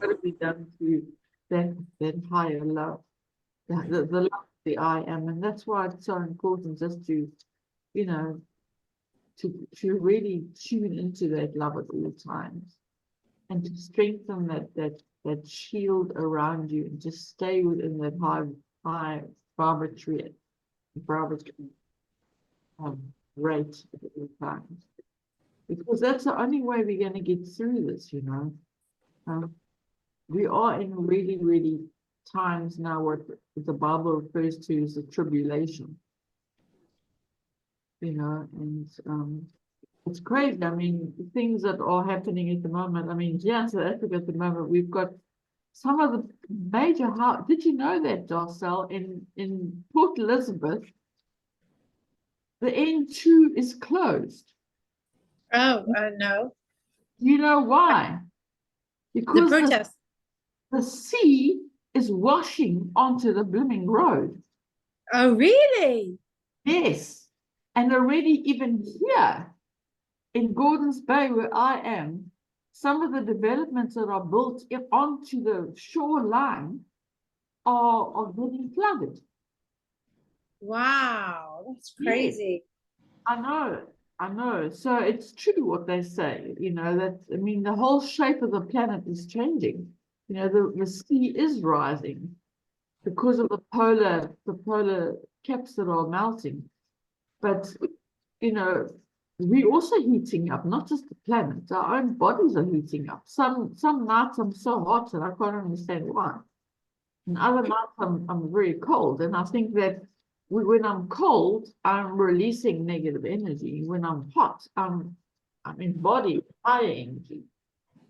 got to be done through that higher love, the love of the I am. And that's why it's so important just to, you know, to really tune into that love at all times, and to strengthen that shield around you, and just stay within that high high vibratory rate at all times. Because that's the only way we're going to get through this, you know. We are in really, really times now what the Bible refers to as a tribulation. You know, and it's crazy. I mean, things that are happening at the moment. I mean, here in South Africa at the moment, we've got some of the major house. Did you know that, Darcel, in Port Elizabeth, the N2 is closed? Oh, no. You know why? The Because protest. the sea is washing onto the blooming road. Oh, really? Yes. And already even here in Gordons Bay, where I am, some of the developments that are built onto the shoreline are getting flooded. Wow, that's Yes. crazy. I know. So it's true what they say, you know, that, I mean, the whole shape of the planet is changing. You know, the sea is rising because of the polar caps that are melting. But, you know, we're also heating up, not just the planet. Our own bodies are heating up. Some nights I'm so hot and I can't understand why. And other nights I'm very cold. And I think that when I'm cold, I'm releasing negative energy. When I'm hot, I'm embodying higher energy,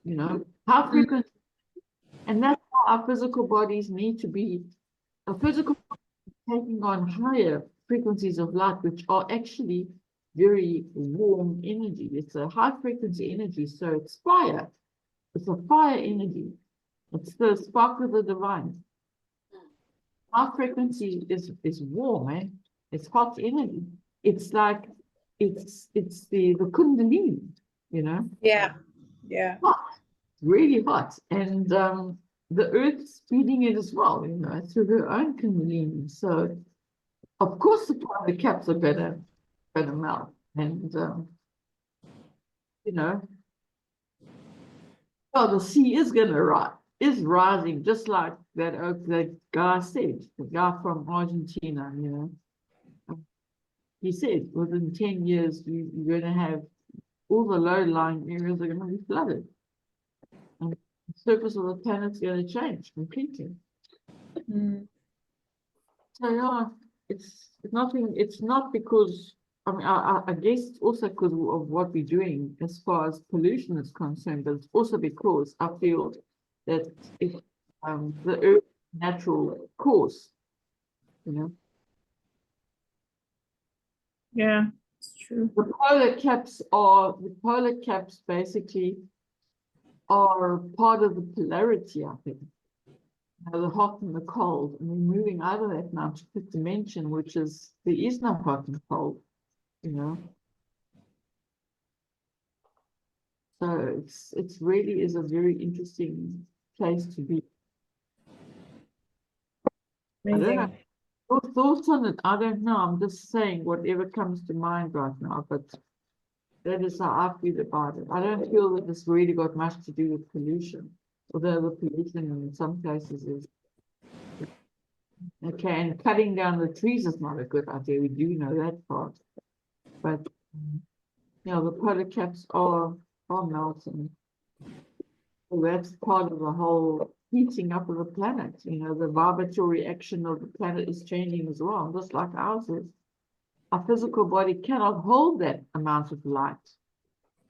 you know, high frequency. And that's why our physical bodies need to be a physical taking on higher frequencies of light, which are actually very warm energy. It's a high frequency energy, so it's fire. It's a fire energy. It's the spark of the divine. High frequency is warm, eh? It's hot energy. It's like it's the kundalini, you know. Yeah. Hot, really hot, and the earth's feeding it as well, you know, through her own kundalini. So of course the caps are gonna melt, and you know, well, the sea is rising, just like that guy said, the guy from Argentina, you know. He said within 10 years you're going to have all the low-lying areas are going to be flooded, and the surface of the planet's going to change completely. Mm. So yeah, it's nothing. It's not because I mean I guess it's also because of what we're doing as far as pollution is concerned, but it's also because I feel that if the Earth's natural course, you know. Yeah, it's true. The polar caps basically are part of the polarity, I think. You know, the hot and the cold, and we're moving out of that now to fifth dimension, which is there is no hot and cold, you know. So it's really is a very interesting place to be. I don't know. Amazing. Your thoughts on it? I don't know. I'm just saying whatever comes to mind right now, but that is how I feel about it. I don't feel that it's really got much to do with pollution, although the pollution in some cases is okay. And cutting down the trees is not a good idea. We do know that part, but you know, the polar caps are melting. So that's part of the whole heating up of the planet. You know, the vibratory action of the planet is changing as well, just like ours is. Our physical body cannot hold that amount of light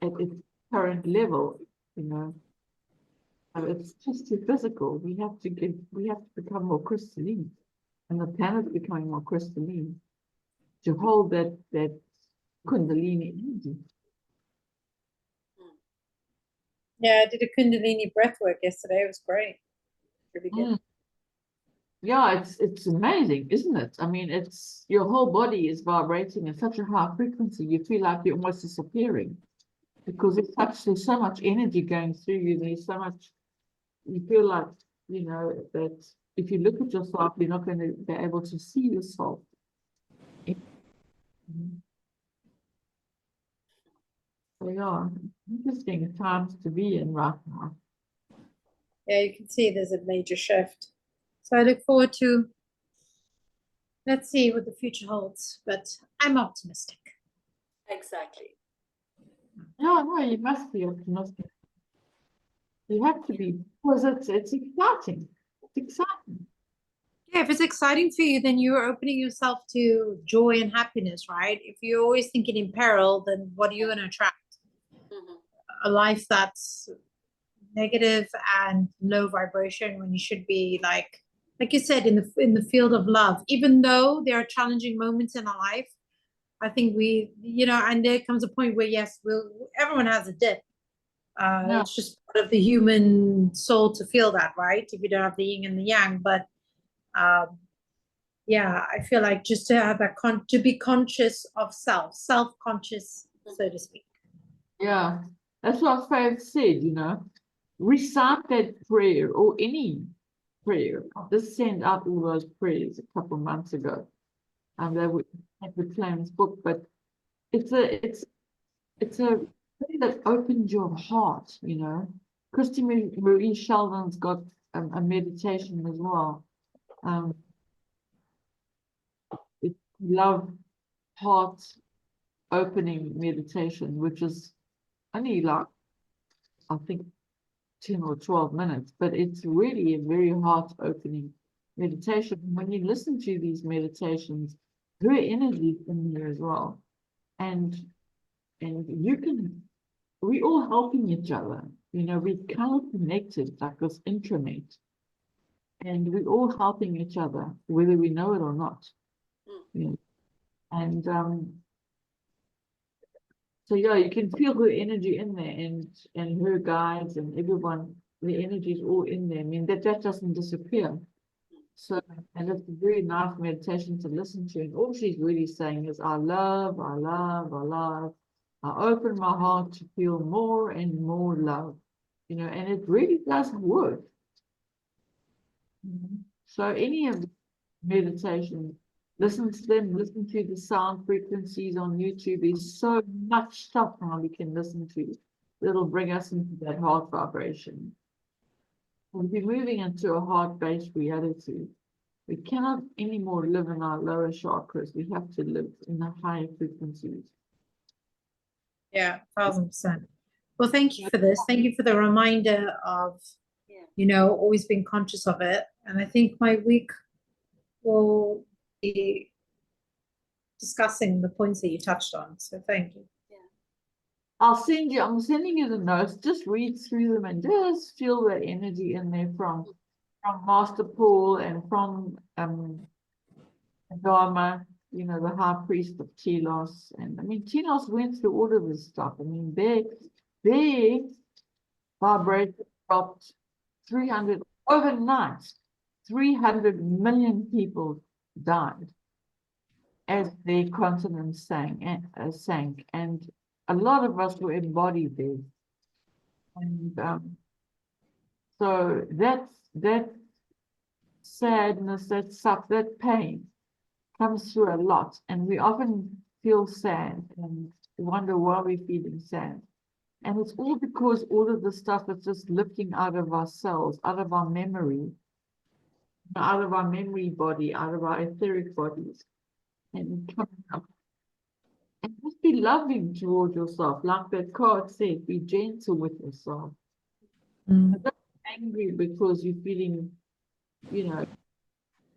at its current level, you know. So it's just too physical. We have to become more crystalline, and the planet's becoming more crystalline to hold that kundalini energy. Yeah, I did a Kundalini breath work yesterday. It was great. Really good. Yeah, it's amazing, isn't it? I mean, it's your whole body is vibrating at such a high frequency, you feel like you're almost disappearing because there's so much energy going through you. There's so much, you feel like, you know, that if you look at yourself, you're not going to be able to see yourself. So yeah, interesting times to be in right now. Yeah, you can see there's a major shift. So I look forward to Let's see what the future holds, but I'm optimistic. Exactly. No, you must be optimistic. You have to be, because it's exciting. It's exciting. Yeah, if it's exciting for you, then you're opening yourself to joy and happiness, right? If you're always thinking in peril, then what are you going to attract? Mhm. A life that's negative and low vibration, when you should be like you said, in the field of love. Even though there are challenging moments in our life, I think we, and there comes a point where yes, everyone has a dip. No. It's just part of the human soul to feel that, right? If you don't have the yin and the yang, but yeah, I feel like just to have that to be conscious of self-conscious, so to speak. Yeah, that's what Faith said, recite that prayer or any prayer. I just sent out all those prayers a couple of months ago. They would have the Flames book, but it's a prayer that opens your heart, Christy Marie Sheldon's got a meditation as well. It's love heart opening meditation, which is only like, I think, 10 or 12 minutes, but it's really a very heart-opening meditation. When you listen to these meditations, her energy is in there as well. And we're all helping each other. We're kind of connected like this intranet. And we're all helping each other, whether we know it or not. And so yeah, you can feel her energy in there, and her guides and everyone, the energy is all in there. I mean, that doesn't disappear. So, and it's a very nice meditation to listen to. And all she's really saying is, I love, I love, I love. I open my heart to feel more and more love. And it really does work. So any of the meditation, listen to them, listen to the sound frequencies on YouTube. There's so much stuff now we can listen to that'll bring us into that heart vibration. We'll be moving into a heart-based reality. We cannot anymore live in our lower chakras. We have to live in the higher frequencies. Yeah, 1000%. Well, thank you for this. Thank you for the reminder of, always being conscious of it. And I think my week will be discussing the points that you touched on. So thank you. I'm sending you the notes. Just read through them and just feel the energy in there from Master Paul and from Adama, the high priest of Telos. And I mean, Telos went through all of this stuff. I mean, their vibration dropped 300 overnight. 300 million people died as their continent sank, and a lot of us were embodied there. And so that sadness, that pain comes through a lot, and we often feel sad and wonder why we're feeling sad. And it's all because all of the stuff is just lifting out of ourselves, out of our memory, out of our memory body, out of our etheric bodies, and coming up. And just be loving towards yourself, like that card said, be gentle with yourself. Don't be angry because you're feeling,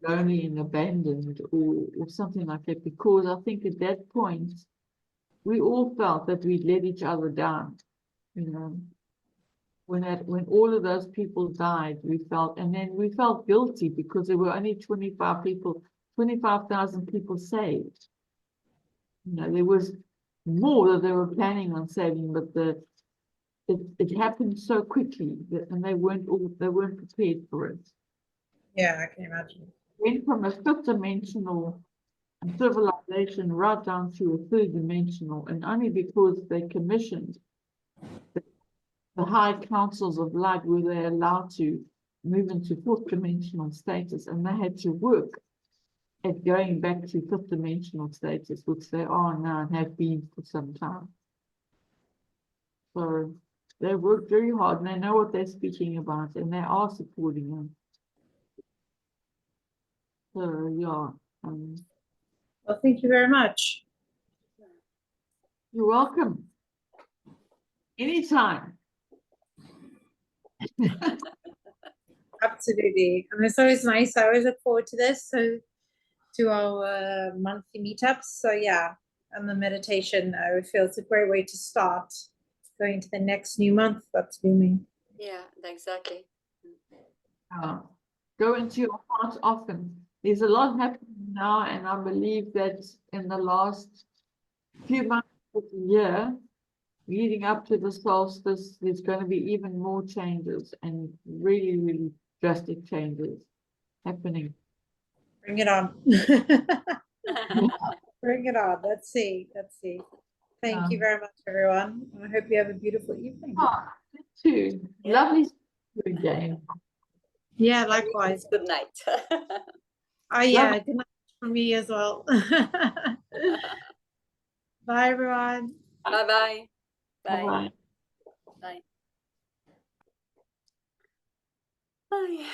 lonely and abandoned or something like that, because I think at that point, we all felt that we'd let each other down, When all of those people died, we felt guilty because there were only 25,000 people saved. There was more that they were planning on saving, but it happened so quickly and they weren't prepared for it. Yeah, I can imagine. Went from a fifth dimensional civilization right down to a third dimensional, and only because they commissioned the high councils of light were they allowed to move into fourth dimensional status, and they had to work at going back to fifth dimensional status, which they are now and have been for some time. So they work very hard and they know what they're speaking about, and they are supporting them. So yeah, Well, thank you very much. You're welcome. Anytime. Absolutely. And it's always nice. I always look forward to this. So to our monthly meetups. So yeah, and the meditation, I feel it's a great way to start going to the next new month that's looming. Yeah, exactly. Go into your heart often. There's a lot happening now, and I believe that in the last few months of the year, leading up to the solstice, there's going to be even more changes and really, really drastic changes happening. Bring it on. Bring it on. Let's see. Let's see. Thank you very much, everyone. And I hope you have a beautiful evening. You too. Yeah. Lovely to see you again. Yeah, likewise. Good night. Oh yeah, good night for me as well. Bye, everyone. Bye-bye. Bye. Bye-bye. Bye. Bye.